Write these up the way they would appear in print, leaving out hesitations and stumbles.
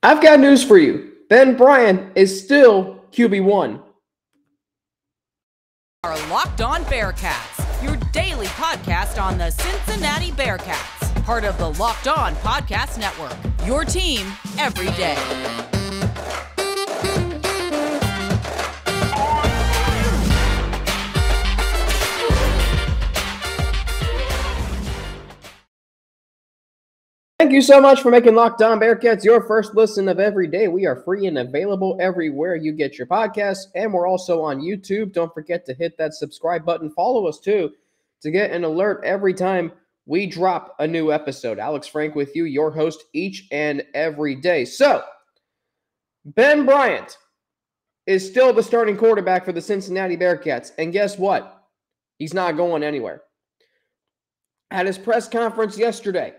I've got news for you. Ben Bryant is still QB1. Our Locked On Bearcats, your daily podcast on the Cincinnati Bearcats, part of the Locked On Podcast Network, your team every day. Thank you so much for making Locked On Bearcats your first listen of every day. We are free and available everywhere you get your podcasts, and we're also on YouTube. Don't forget to hit that subscribe button. Follow us, too, to get an alert every time we drop a new episode. Alex Frank with you, your host each and every day. So, Ben Bryant is still the starting quarterback for the Cincinnati Bearcats, and guess what? He's not going anywhere. At his press conference yesterday,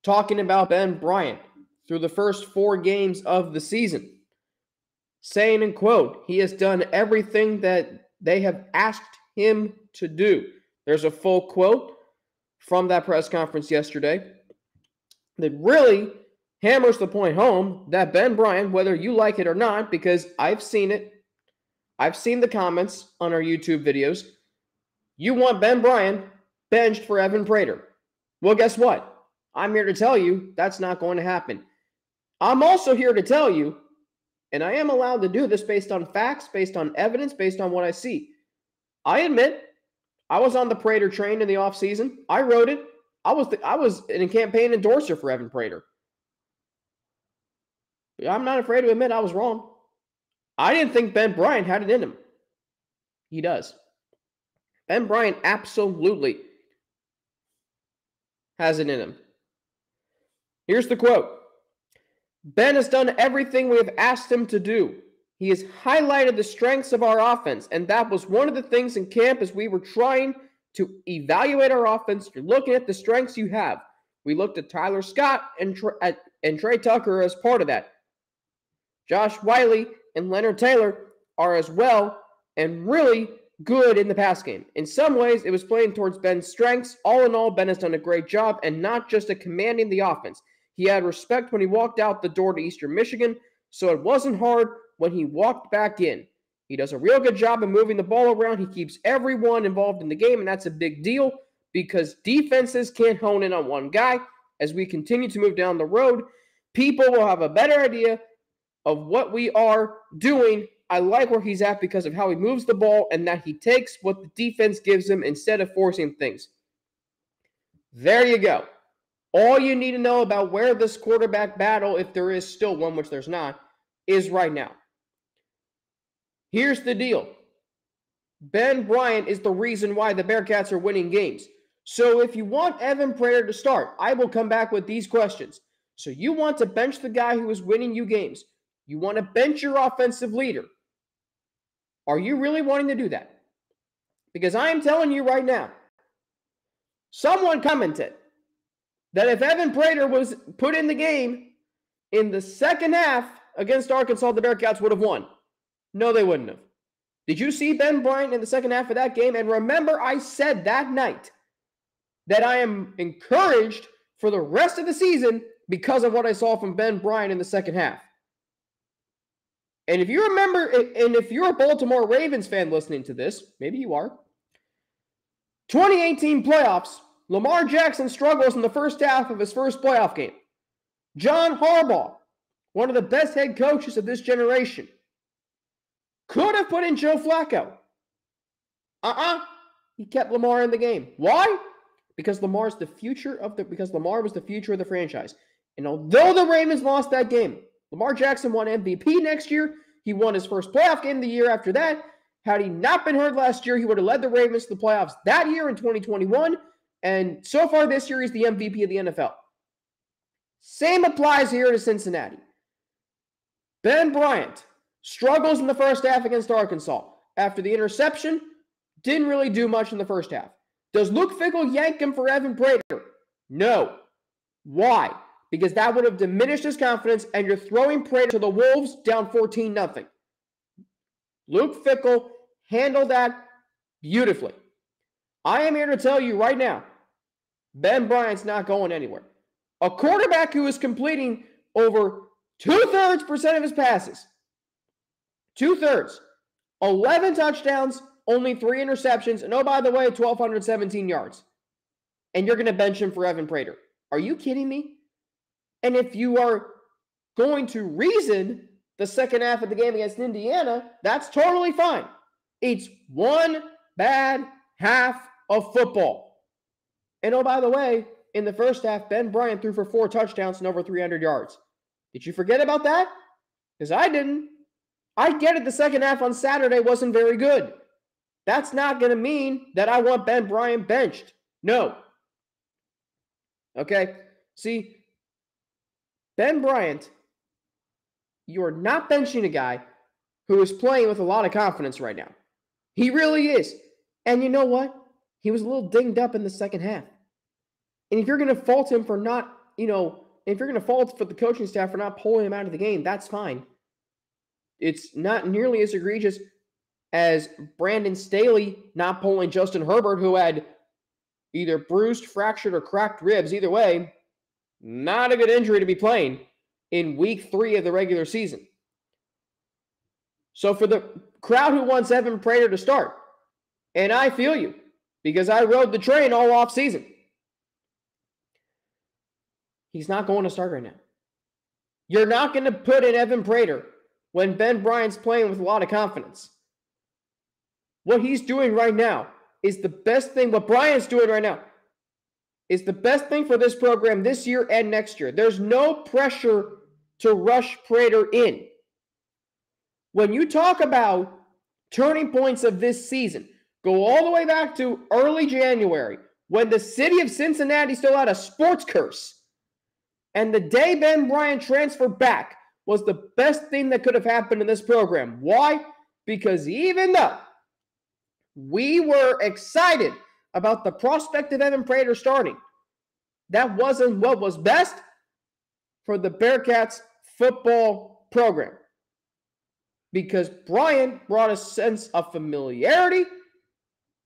talking about Ben Bryant through the first 4 games of the season, saying, and quote, he has done everything that they have asked him to do. There's a full quote from that press conference yesterday that really hammers the point home that Ben Bryant, whether you like it or not, because I've seen it, I've seen the comments on our YouTube videos, you want Ben Bryant benched for Evan Prater. Well, guess what? I'm here to tell you that's not going to happen. I'm also here to tell you, and I am allowed to do this based on facts, based on evidence, based on what I see. I admit I was on the Prater train in the offseason. I wrote it. I was a campaign endorser for Evan Prater. I'm not afraid to admit I was wrong. I didn't think Ben Bryant had it in him. He does. Ben Bryant absolutely has it in him. Here's the quote. Ben has done everything we have asked him to do. He has highlighted the strengths of our offense, and that was one of the things in camp as we were trying to evaluate our offense. You're looking at the strengths you have. We looked at Tyler Scott and Trey Tucker as part of that. Josh Wiley and Leonard Taylor are as well and really good in the pass game. In some ways, it was playing towards Ben's strengths. All in all, Ben has done a great job and not just at commanding the offense. He had respect when he walked out the door to Eastern Michigan, so it wasn't hard when he walked back in. He does a real good job of moving the ball around. He keeps everyone involved in the game, and that's a big deal because defenses can't hone in on one guy. As we continue to move down the road, people will have a better idea of what we are doing. I like where he's at because of how he moves the ball and that he takes what the defense gives him instead of forcing things. There you go. All you need to know about where this quarterback battle, if there is still one, which there's not, is right now. Here's the deal. Ben Bryant is the reason why the Bearcats are winning games. So if you want Evan Prater to start, I will come back with these questions. So you want to bench the guy who is winning you games. You want to bench your offensive leader. Are you really wanting to do that? Because I am telling you right now, someone commented that if Evan Prater was put in the game in the second half against Arkansas, the Bearcats would have won. No, they wouldn't have. Did you see Ben Bryant in the second half of that game? And remember, I said that night that I am encouraged for the rest of the season because of what I saw from Ben Bryant in the second half. And if you remember, and if you're a Baltimore Ravens fan listening to this, maybe you are, 2018 playoffs, Lamar Jackson struggles in the first half of his first playoff game. John Harbaugh, one of the best head coaches of this generation, could have put in Joe Flacco. He kept Lamar in the game. Why? Because Lamar was the future of the franchise. And although the Ravens lost that game, Lamar Jackson won MVP next year. He won his first playoff game the year after that. Had he not been hurt last year, he would have led the Ravens to the playoffs that year in 2021. And so far this year, he's the MVP of the NFL. Same applies here to Cincinnati. Ben Bryant struggles in the first half against Arkansas. After the interception, didn't really do much in the first half. Does Luke Fickell yank him for Evan Prater? No. Why? Because that would have diminished his confidence, and you're throwing Prater to the Wolves down 14-0. Luke Fickell handled that beautifully. I am here to tell you right now, Ben Bryant's not going anywhere. A quarterback who is completing over 2/3% of his passes. 2/3. 11 touchdowns, only 3 interceptions, and oh, by the way, 1,217 yards. And you're going to bench him for Evan Prater. Are you kidding me? And if you are going to reason the second half of the game against Indiana, that's totally fine. It's one bad half of football. And oh, by the way, in the first half, Ben Bryant threw for 4 touchdowns and over 300 yards. Did you forget about that? Because I didn't. I get it, the second half on Saturday wasn't very good. That's not going to mean that I want Ben Bryant benched. No. Okay? See, Ben Bryant, you're not benching a guy who is playing with a lot of confidence right now. He really is. And you know what? He was a little dinged up in the second half. And if you're going to fault him for not, if you're going to fault for the coaching staff for not pulling him out of the game, that's fine. It's not nearly as egregious as Brandon Staley not pulling Justin Herbert, who had either bruised, fractured, or cracked ribs. Either way, not a good injury to be playing in week 3 of the regular season. So for the crowd who wants Evan Prater to start, and I feel you, because I rode the train all off season, he's not going to start right now. You're not going to put in Evan Prater when Ben Bryant's playing with a lot of confidence. What he's doing right now is the best thing. What Bryant's doing right now is the best thing for this program this year and next year. There's no pressure to rush Prater in. When you talk about turning points of this season, go all the way back to early January, when the city of Cincinnati still had a sports curse, and the day Ben Bryant transferred back was the best thing that could have happened in this program. Why? Because even though we were excited about the prospect of Evan Prater starting, that wasn't what was best for the Bearcats football program. Because Bryant brought a sense of familiarity.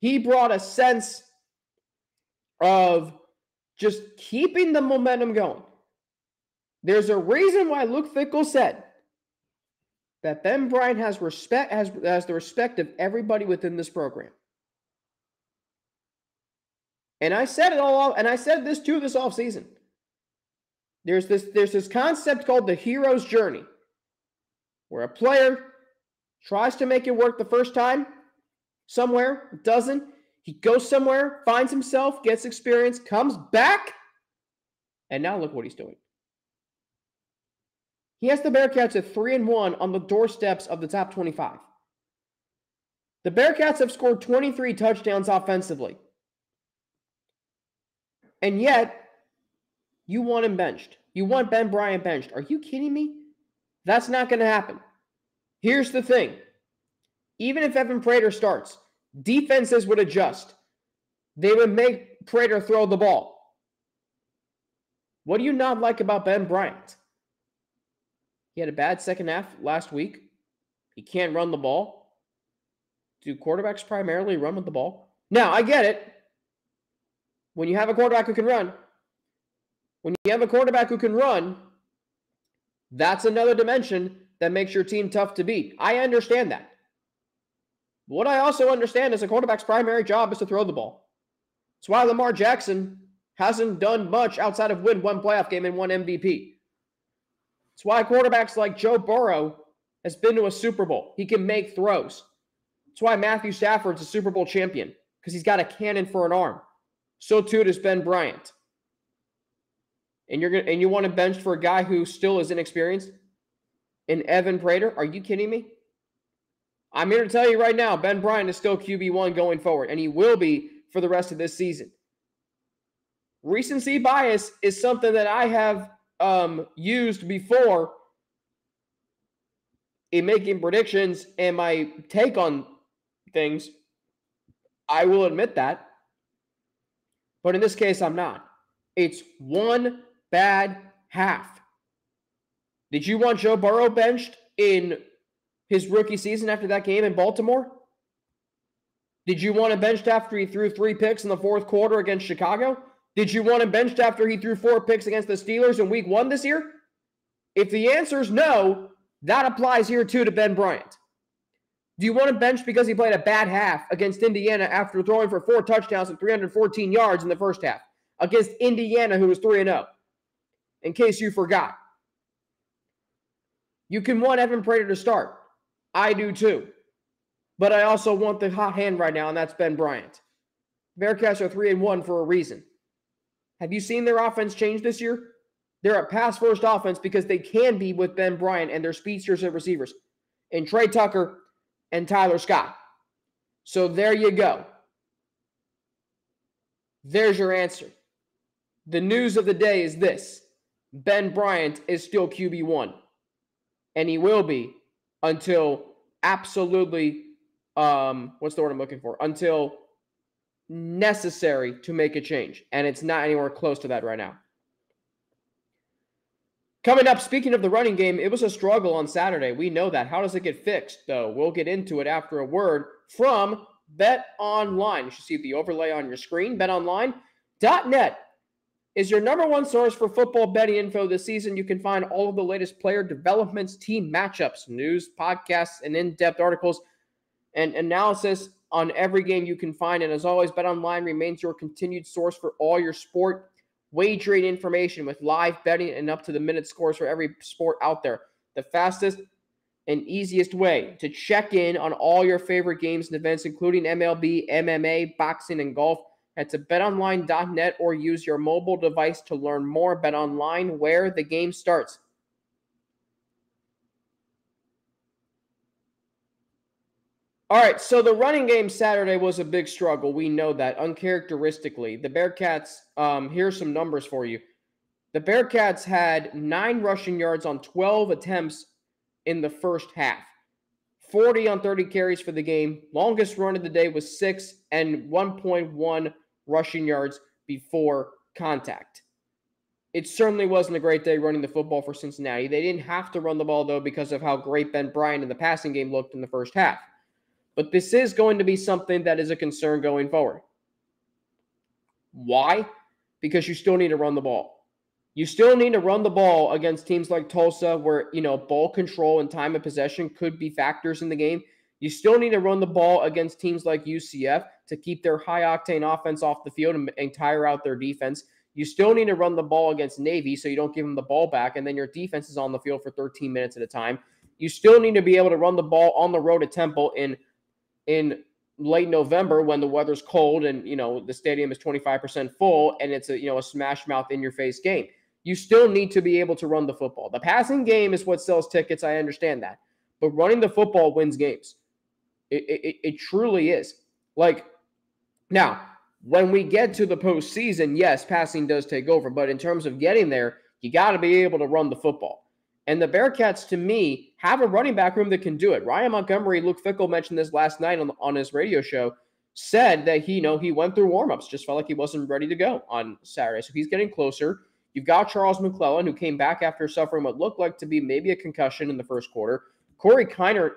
He brought a sense of just keeping the momentum going. There's a reason why Luke Fickell said that Ben Bryant has the respect of everybody within this program. And I said it all, and I said this too this offseason. There's this concept called the hero's journey, where a player tries to make it work the first time somewhere, doesn't. He goes somewhere, finds himself, gets experience, comes back, and now look what he's doing. He has the Bearcats at 3-1 on the doorsteps of the top 25. The Bearcats have scored 23 touchdowns offensively. And yet, you want him benched. You want Ben Bryant benched. Are you kidding me? That's not going to happen. Here's the thing. Even if Evan Prater starts, defenses would adjust. They would make Prater throw the ball. What do you not like about Ben Bryant? He had a bad second half last week. He can't run the ball. Do quarterbacks primarily run with the ball? Now, I get it. When you have a quarterback who can run, that's another dimension that makes your team tough to beat. I understand that. What I also understand is a quarterback's primary job is to throw the ball. That's why Lamar Jackson hasn't done much outside of win one playoff game and one MVP. It's why quarterbacks like Joe Burrow has been to a Super Bowl. He can make throws. It's why Matthew Stafford's a Super Bowl champion, because he's got a cannon for an arm. So too does Ben Bryant. And you want to bench for a guy who still is inexperienced? And Evan Prater? Are you kidding me? I'm here to tell you right now, Ben Bryant is still QB1 going forward, and he will be for the rest of this season. Recency bias is something that I have used before in making predictions and my take on things. I will admit that. But in this case, I'm not. It's one bad half. Did you want Joe Burrow benched in his rookie season after that game in Baltimore? Did you want him benched after he threw 3 picks in the fourth quarter against Chicago? Did you want him benched after he threw 4 picks against the Steelers in week 1 this year? If the answer is no, that applies here too to Ben Bryant. Do you want to bench because he played a bad half against Indiana after throwing for 4 touchdowns and 314 yards in the first half against Indiana, who was 3-0? In case you forgot. You can want Evan Prater to start. I do too. But I also want the hot hand right now, and that's Ben Bryant. Bearcats are 3-1 for a reason. Have you seen their offense change this year? They're a pass-first offense because they can be with Ben Bryant and their speedsters and receivers. And Trey Tucker and Tyler Scott. So there you go. There's your answer. The news of the day is this. Ben Bryant is still QB1. And he will be until absolutely, what's the word I'm looking for? Until necessary to make a change. And it's not anywhere close to that right now. Coming up, speaking of the running game, it was a struggle on Saturday. We know that. How does it get fixed, though? We'll get into it after a word from BetOnline. You should see the overlay on your screen. BetOnline.net is your number one source for football betting info this season. You can find all of the latest player developments, team matchups, news, podcasts, and in-depth articles and analysis on every game you can find. And as always, BetOnline remains your continued source for all your sport wagering information with live betting and up-to-the-minute scores for every sport out there. The fastest and easiest way to check in on all your favorite games and events, including MLB, MMA, boxing, and golf. Head to betonline.net or use your mobile device to learn more. BetOnline, where the game starts. All right, so the running game Saturday was a big struggle. We know that uncharacteristically. The Bearcats, here's some numbers for you. The Bearcats had 9 rushing yards on 12 attempts in the first half. 40 on 30 carries for the game. Longest run of the day was 6 and 1.1 rushing yards before contact. It certainly wasn't a great day running the football for Cincinnati. They didn't have to run the ball, though, because of how great Ben Bryant in the passing game looked in the first half. But this is going to be something that is a concern going forward. Why? Because you still need to run the ball. You still need to run the ball against teams like Tulsa where, ball control and time of possession could be factors in the game. You still need to run the ball against teams like UCF to keep their high-octane offense off the field and tire out their defense. You still need to run the ball against Navy so you don't give them the ball back, and then your defense is on the field for 13 minutes at a time. You still need to be able to run the ball on the road at Temple in late November when the weather's cold and, the stadium is 25% full and it's a smash mouth in your face game. You still need to be able to run the football. The passing game is what sells tickets. I understand that. But running the football wins games. It truly is. Now, when we get to the postseason, yes, passing does take over. But in terms of getting there, you got to be able to run the football. And the Bearcats, to me, have a running back room that can do it. Ryan Montgomery, Luke Fickell mentioned this last night on his radio show, said that he went through warmups, just felt like he wasn't ready to go on Saturday. So he's getting closer. You've got Charles McClellan, who came back after suffering what looked like to be maybe a concussion in the first quarter. Corey Kiner,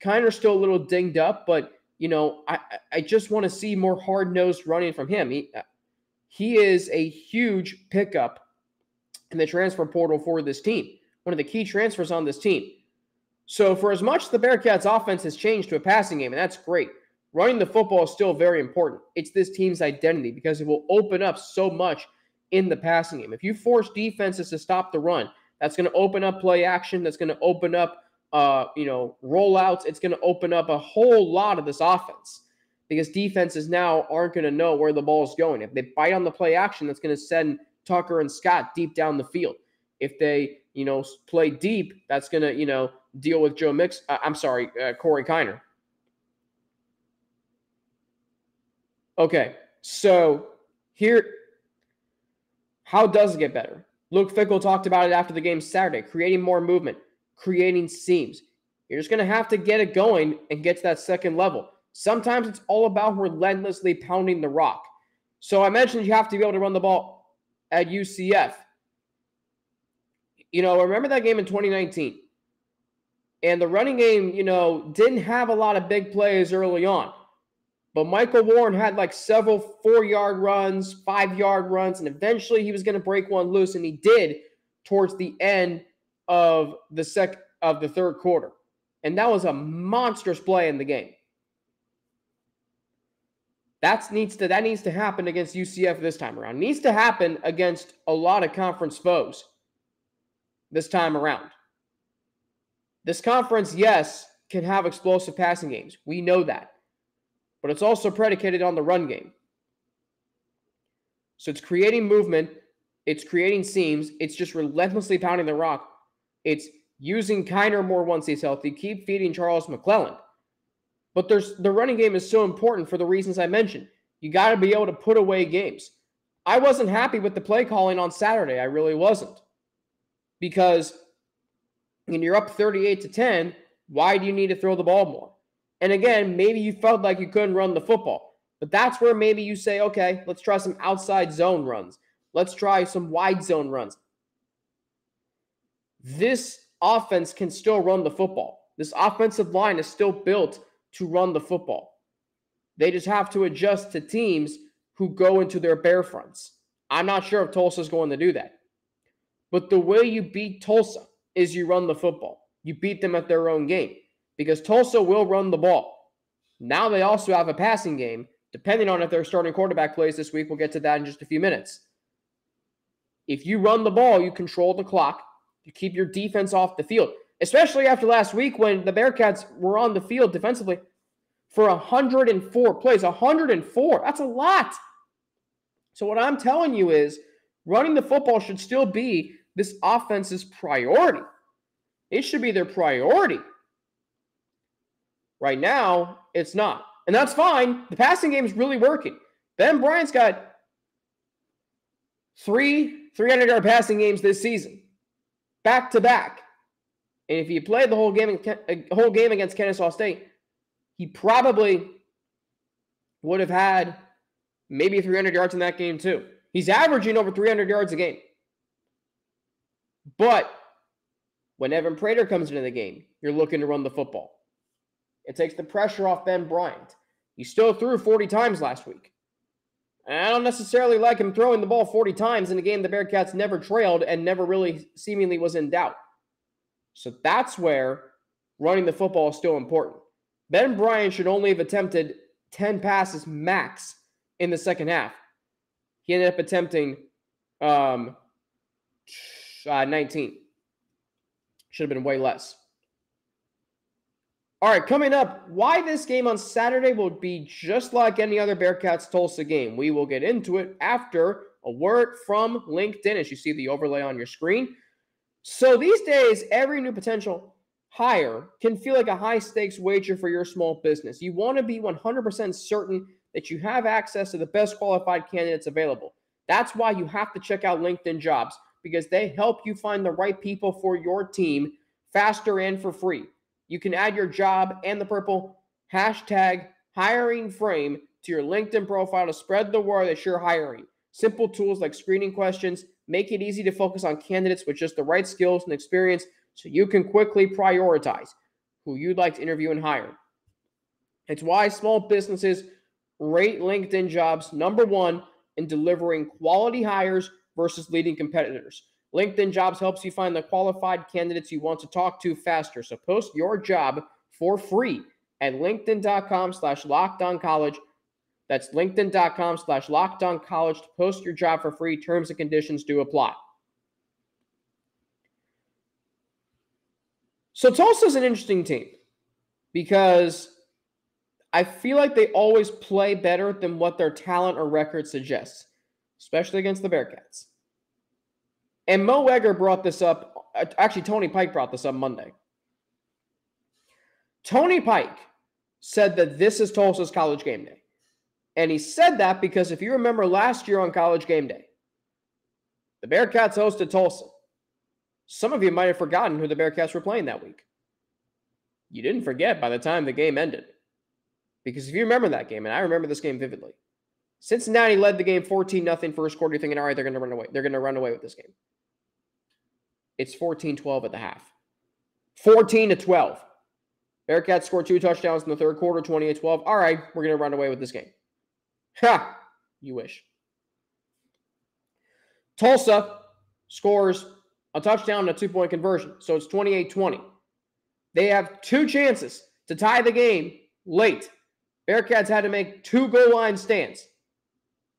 Kiner's still a little dinged up, but, I just want to see more hard-nosed running from him. He is a huge pickup in the transfer portal for this team. One of the key transfers on this team. So for as much as the Bearcats offense has changed to a passing game, and that's great, running the football is still very important. It's this team's identity because it will open up so much in the passing game. If you force defenses to stop the run, that's going to open up play action. That's going to open up, rollouts. It's going to open up a whole lot of this offense because defenses now aren't going to know where the ball is going. If they bite on the play action, that's going to send Tucker and Scott deep down the field. If they, play deep, that's going to, deal with Corey Kiner. Okay, so here, how does it get better? Luke Fickell talked about it after the game Saturday, creating more movement, creating seams. You're just going to have to get it going and get to that second level. Sometimes it's all about relentlessly pounding the rock. So I mentioned you have to be able to run the ball at UCF. Remember that game in 2019? And the running game, didn't have a lot of big plays early on. But Michael Warren had several 4-yard runs, 5-yard runs, and eventually he was going to break one loose, and he did towards the end of the third quarter. And that was a monstrous play in the game. That needs to happen against UCF this time around. It needs to happen against a lot of conference foes this time around. This conference, yes, can have explosive passing games. We know that. But it's also predicated on the run game. So it's creating movement. It's creating seams. It's just relentlessly pounding the rock. It's using Kiner more once he's healthy. Keep feeding Charles McClellan. But the running game is so important for the reasons I mentioned. You got to be able to put away games. I wasn't happy with the play calling on Saturday. I really wasn't. Because when you're up 38-10, why do you need to throw the ball more? And again, maybe you felt like you couldn't run the football. But that's where maybe you say, okay, let's try some outside zone runs. Let's try some wide zone runs. This offense can still run the football. This offensive line is still built to run the football. They just have to adjust to teams who go into their bear fronts. I'm not sure if Tulsa's going to do that. But the way you beat Tulsa is you run the football. You beat them at their own game because Tulsa will run the ball. Now they also have a passing game, depending on if their starting quarterback plays this week. We'll get to that in just a few minutes. If you run the ball, you control the clock. You keep your defense off the field. Especially after last week when the Bearcats were on the field defensively for 104 plays. 104. That's a lot. So what I'm telling you is running the football should still be this offense's priority. It should be their priority. Right now, it's not. And that's fine. The passing game is really working. Ben Bryant's got 3 300-yard passing games this season. Back to back. And if he played the whole game against Kennesaw State, he probably would have had maybe 300 yards in that game too. He's averaging over 300 yards a game. But when Evan Prater comes into the game, you're looking to run the football. It takes the pressure off Ben Bryant. He still threw 40 times last week. And I don't necessarily like him throwing the ball 40 times in a game the Bearcats never trailed and never really seemingly was in doubt. So that's where running the football is still important. Ben Bryant should only have attempted 10 passes max in the second half. He ended up attempting 19. Should have been way less. All right, coming up, why this game on Saturday will be just like any other Bearcats-Tulsa game. We will get into it after a word from LinkedIn, as you see the overlay on your screen. So these days, every new potential hire can feel like a high-stakes wager for your small business. You want to be 100% certain that you have access to the best qualified candidates available. That's why you have to check out LinkedIn Jobs, because they help you find the right people for your team faster and for free. You can add your job and the purple hashtag hiring frame to your LinkedIn profile to spread the word that you're hiring. Simple tools like screening questions make it easy to focus on candidates with just the right skills and experience so you can quickly prioritize who you'd like to interview and hire. It's why small businesses rate LinkedIn Jobs #1 in delivering quality hires versus leading competitors. LinkedIn Jobs helps you find the qualified candidates you want to talk to faster. So post your job for free at linkedin.com/lockedoncollege. That's linkedin.com/lockedoncollege to post your job for free. Terms and conditions do apply. So Tulsa's an interesting team because I feel like they always play better than what their talent or record suggests, especially against the Bearcats. And Mo Egger brought this up. Actually, Tony Pike brought this up Monday. Tony Pike said that this is Tulsa's College Game Day. And he said that because if you remember last year on College Game Day, the Bearcats hosted Tulsa. Some of you might have forgotten who the Bearcats were playing that week. You didn't forget by the time the game ended. Because if you remember that game, and I remember this game vividly, Cincinnati led the game 14-0 first quarter. You're thinking, all right, they're going to run away. They're going to run away with this game. It's 14-12 at the half. 14-12. Bearcats scored 2 touchdowns in the third quarter, 28-12. All right, we're going to run away with this game. Ha! You wish. Tulsa scores a touchdown and a two-point conversion. So it's 28-20. They have two chances to tie the game late. Bearcats had to make two goal line stands.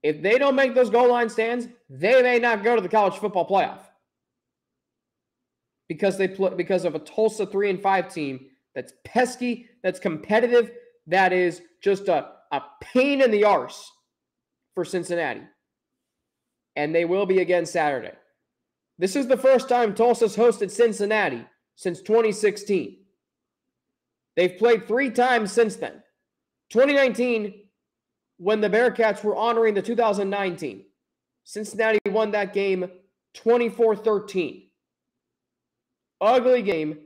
If they don't make those goal line stands, they may not go to the college football playoff. Because of a Tulsa 3-5 team that's pesky, that's competitive, that is just a pain in the arse for Cincinnati. And they will be again Saturday. This is the first time Tulsa's hosted Cincinnati since 2016. They've played 3 times since then. 2019, when the Bearcats were honoring the 2019. Cincinnati won that game 24-13. Ugly game.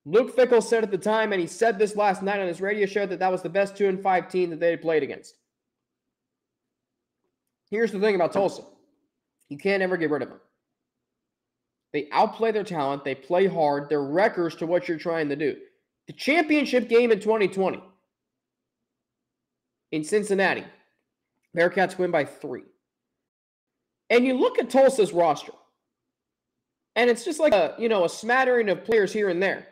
Luke Fickell said at the time, and he said this last night on his radio show, that was the best 2-5 team that they had played against. Here's the thing about Tulsa. You can't ever get rid of them. They outplay their talent. They play hard. They're wreckers to what you're trying to do. The championship game in 2020 in Cincinnati, Bearcats win by 3. And you look at Tulsa's roster, and it's just like a smattering of players here and there.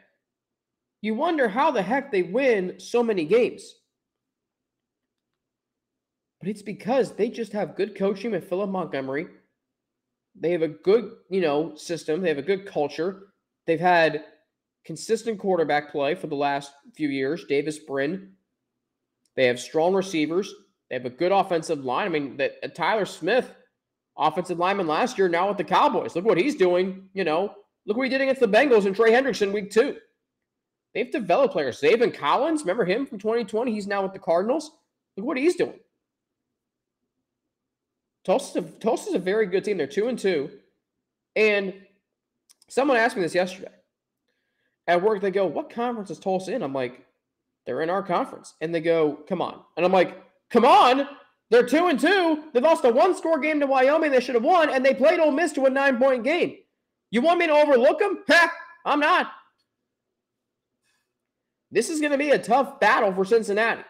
You wonder how the heck they win so many games. But it's because they just have good coaching with Philip Montgomery. They have a good, system. They have a good culture. They've had consistent quarterback play for the last few years. Davis Brin. They have strong receivers. They have a good offensive line. I mean, Tyler Smith, offensive lineman last year, now with the Cowboys. Look what he's doing. Look what he did against the Bengals and Trey Hendrickson week 2. They've developed players. Zaven Collins, remember him from 2020? He's now with the Cardinals. Look what he's doing. Tulsa's a very good team. They're 2-2. And someone asked me this yesterday. At work, they go, what conference is Tulsa in? I'm like, they're in our conference. And they go, come on. And I'm like, come on? They're 2-2. They lost a 1-score game to Wyoming they should have won, and they played Ole Miss to a 9-point game. You want me to overlook them? Ha! I'm not. This is going to be a tough battle for Cincinnati.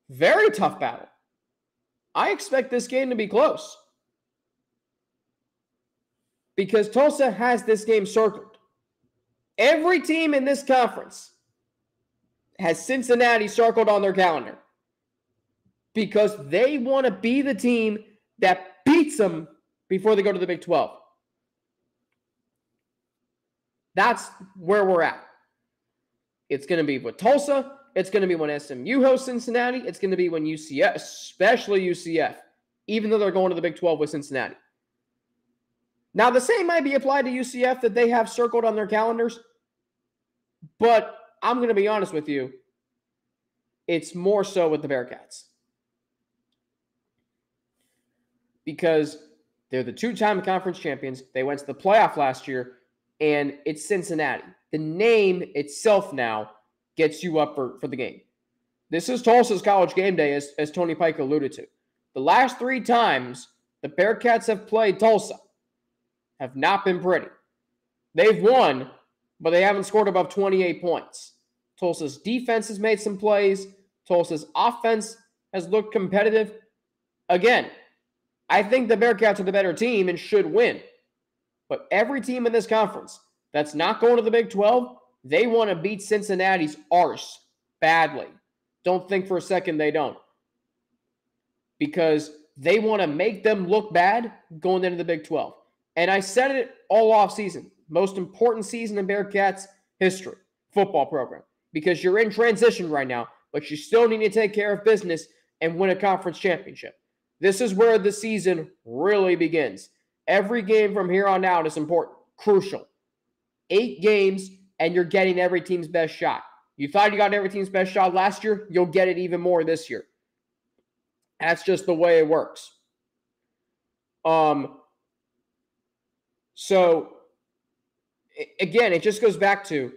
Very tough battle. I expect this game to be close. Because Tulsa has this game circled. Every team in this conference has Cincinnati circled on their calendar. Because they want to be the team that beats them before they go to the Big 12. That's where we're at. It's going to be with Tulsa. It's going to be when SMU hosts Cincinnati. It's going to be when UCF, especially UCF, even though they're going to the Big 12 with Cincinnati. Now, the same might be applied to UCF that they have circled on their calendars. But I'm going to be honest with you. It's more so with the Bearcats. Because they're the 2-time conference champions. They went to the playoff last year, and it's Cincinnati. The name itself now gets you up for the game. This is Tulsa's college game day, as Tony Pike alluded to. The last 3 times the Bearcats have played Tulsa have not been pretty. They've won, but they haven't scored above 28 points. Tulsa's defense has made some plays. Tulsa's offense has looked competitive. Again, I think the Bearcats are the better team and should win. But every team in this conference that's not going to the Big 12, they want to beat Cincinnati's arse badly. Don't think for a second they don't. Because they want to make them look bad going into the Big 12. And I said it all off season. Most important season in Bearcats history, football program. Because you're in transition right now, but you still need to take care of business and win a conference championship. This is where the season really begins. Every game from here on out is important, crucial. 8 games, and you're getting every team's best shot. You thought you got every team's best shot last year, you'll get it even more this year. That's just the way it works. So, again, it just goes back to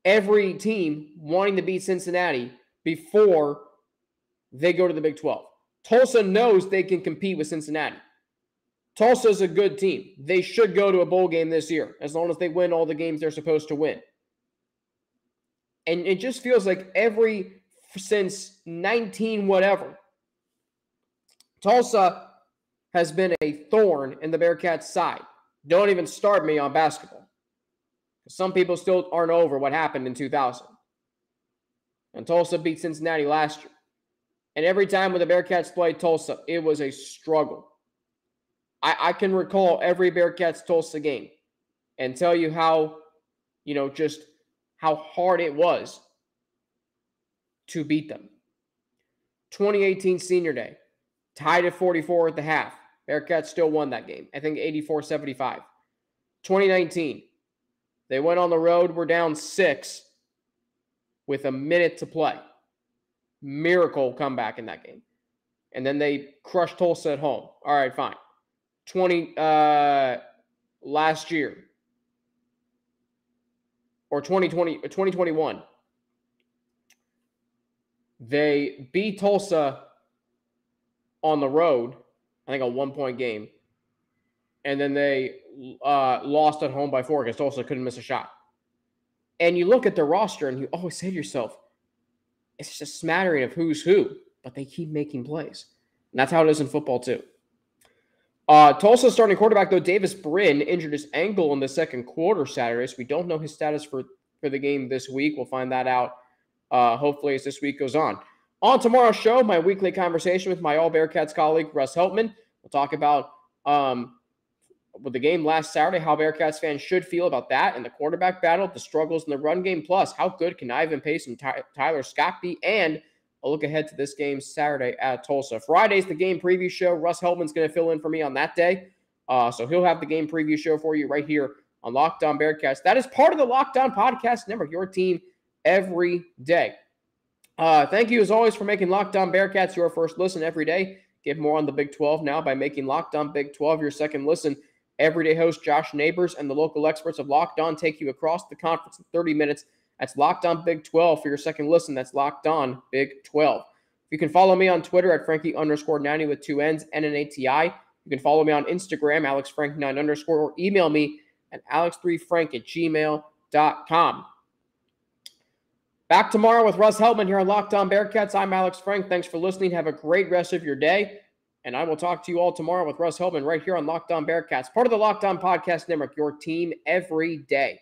every team wanting to beat Cincinnati before they go to the Big 12. Tulsa knows they can compete with Cincinnati. Tulsa's a good team. They should go to a bowl game this year, as long as they win all the games they're supposed to win. And it just feels like since 19 whatever, Tulsa has been a thorn in the Bearcats' side. Don't even start me on basketball. Some people still aren't over what happened in 2000. And Tulsa beat Cincinnati last year. And every time when the Bearcats played Tulsa, it was a struggle. I can recall every Bearcats Tulsa game and tell you how, just how hard it was to beat them. 2018 Senior Day, tied at 44 at the half. Bearcats still won that game. I think 84-75. 2019, they went on the road, were down 6 with a minute to play. Miracle comeback in that game. And then they crushed Tulsa at home. All right, fine. Last year, or 2021, they beat Tulsa on the road, I think a 1-point game, and then they lost at home by 4 because Tulsa couldn't miss a shot. And you look at the roster and you always say to yourself, it's just a smattering of who's who, but they keep making plays. And that's how it is in football too. Tulsa starting quarterback, though, Davis Brin injured his ankle in the second quarter Saturday, so we don't know his status for the game this week. We'll find that out hopefully as this week goes on. On tomorrow's show, my weekly conversation with my All-Bearcats colleague, Russ Heltman. We'll talk about with the game last Saturday, how Bearcats fans should feel about that and the quarterback battle, the struggles in the run game, plus how good can Ivan Pace and Tyler Scott be, and a look ahead to this game Saturday at Tulsa. Friday's the game preview show. Russ Heltman's going to fill in for me on that day. So he'll have the game preview show for you right here on Locked On Bearcats. That is part of the Locked On Podcast Network, your team every day. Thank you, as always, for making Locked On Bearcats your first listen every day. Get more on the Big 12 now by making Locked On Big 12 your second listen. Everyday host Josh Neighbors and the local experts of Locked On take you across the conference in 30 minutes. That's Locked On Big 12 for your second listen. That's Locked On Big 12. You can follow me on Twitter at Frankie_90 with 2 N's and an ATI. You can follow me on Instagram, AlexFrank9_, or email me at alex3frank@gmail.com. Back tomorrow with Russ Heltman here on Locked On Bearcats. I'm Alex Frank. Thanks for listening. Have a great rest of your day. And I will talk to you all tomorrow with Russ Heltman right here on Locked On Bearcats, part of the Locked On Podcast Network, your team every day.